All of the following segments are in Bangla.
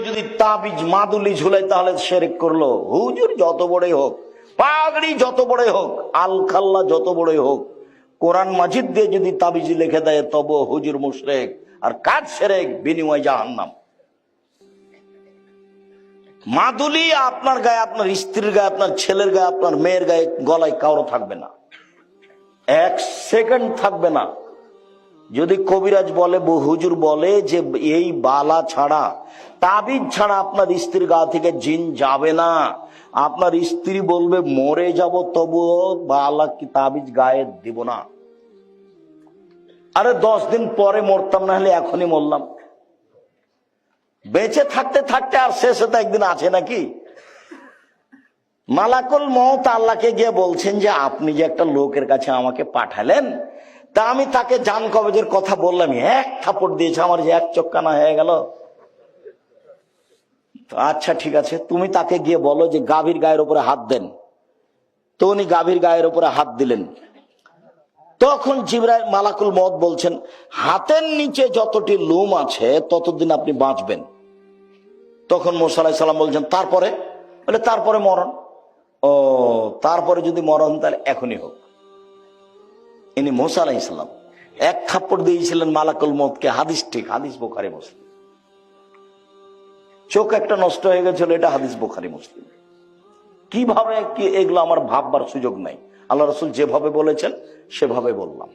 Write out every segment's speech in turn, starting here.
যদি তাবিজ মাদুলি ঝুলাই তাহলে শিরক করলো। হুজুর যত বড়ই হোক, পাগড়ি যত বড়ই হোক, আলখাল্লা যত বড়ই হোক, কোরআন মাজিদ দিয়ে যদি তাবিজ লিখে দেয় তবে হুজুর মুশরিক, আর কাজ শিরক, বিনিময় জাহান্নাম। মাদুলি আপনার গায়ে, আপনার স্ত্রীর গায়ে, আপনার ছেলের গায়ে, আপনার মেয়ের গায়ে, গলায় কারো থাকবে না, এক সেকেন্ড থাকবে না। যদি কবিরাজ বলে, হুজুর বলে যে এই বালা ছাড়া, তাবিজ ছাড়া আপনার স্ত্রীর গা থেকে জিন যাবে না, আপনার স্ত্রী বলবে মরে যাব তবুও বালা কি তাবিজ গায়ে দিব না। আরে 10 দিন পরে মরতাম, না হলে এখনই মরলাম। বেঁচে থাকতে থাকতে আর শেষে তো একদিন আছে নাকি? মালাকুল মউত আল্লাহকে গিয়ে বলছেন যে আপনি যে একটা লোকের কাছে আমাকে পাঠালেন, তা আমি তাকে জান কবজের কথা বললাম, এক থাপড় দিয়েছে, আমার যে এক চক্কানা হয়ে গেল। আচ্ছা ঠিক আছে, তুমি তাকে গিয়ে বলো যে গাভীর গায়ের উপরে হাত দেন। তো উনি গাভীর গায়ের উপরে হাত দিলেন। তখন জিবরাইল মালাকুল মউত বলছেন হাতের নিচে যতটি লোম আছে ততদিন আপনি বাঁচবেন। তখন মুসা আলাইহিস সালাম বলছেন তারপরে? বলে তারপরে মরণ। ও, তারপরে যদি মরণ তাহলে এখনই হোক। ইনি মুসা আলাইহিস সালাম এক থাপ্পড় দিয়েছিলেন মালাকুল মউতকে। হাদিস ঠিক, হাদিস বুখারী মুসলিম। চোখ একটা নষ্ট হয়ে গেছিল, এটা হাদিস বুখারী মুসলিম। কিভাবে কি এগুলো আমার ভাববার সুযোগ নাই। আল্লাহ রাসূল যেভাবে বলেছেন সেভাবে বললাম।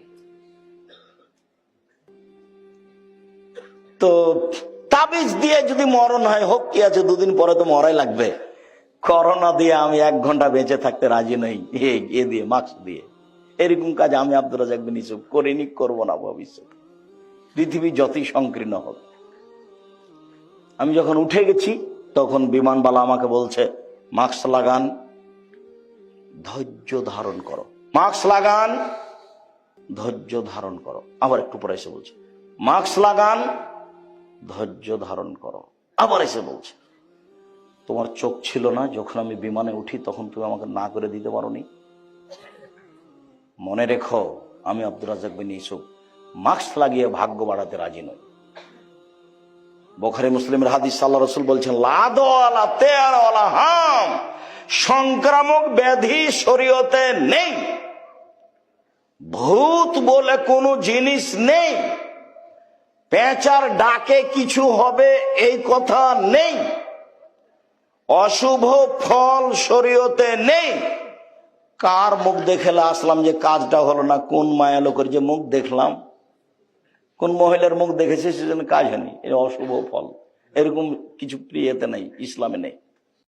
তো তাবিজ দিয়ে যদি মরণ হয় হোক, কি আছে, 2 দিন পরে তো মরাই লাগবে। করোনা দিয়ে আমি 1 ঘন্টা বেঁচে থাকতে রাজি নই, এ দিয়ে মাস্ক দিয়ে। এরকম কাজ আমি আব্দুর রাজ্জাক বিন ইউসুফ করিনি, করবো না ভবিষ্যতে, পৃথিবী যতই সংকীর্ণ হোক। আমি যখন উঠে গেছি তখন বিমানবালা আমাকে বলছে মাস্ক লাগান, ধৈর্য ধারণ করো, মাস্ক লাগান, ধৈর্য ধারণ করো। আবার একটু পরে এসে বলছে মাস্ক লাগান, ধৈর্য ধারণ করো। আবার এসে বলছে তোমার চোখ ছিল না যখন আমি বিমানে উঠি, তখন তুমি আমাকে না করে দিতে পারোনি। মনে রেখো, আমি আব্দুর রাজ্জাক বিন ইউসুফ মাস্ক লাগিয়ে ভাগ্য বাড়াতে রাজি নই। বুখারী মুসলিমের হাদিস, আল্লাহ রাসূল বলছেন লাদওয়ালা তেয়ারওয়ালা হাম, সংক্রামক ব্যাধি শরীয়তে নেই, ভূত বলে কোনো জিনিস নেই, পেঁচার ডাকে কিছু হবে এই কথা নেই, অশুভ ফল শরীয়তে নেই। কার মুখ দেখে আসলাম যে কাজটা হলো না, কোন মায়া লোকের যে মুখ দেখলাম, কোন মহিলার মুখ দেখেছে সেজন্য কাজ হয়নি, এটা অশুভ ফল, এরকম কিছু প্রিয়তে নেই, ইসলামে নেই।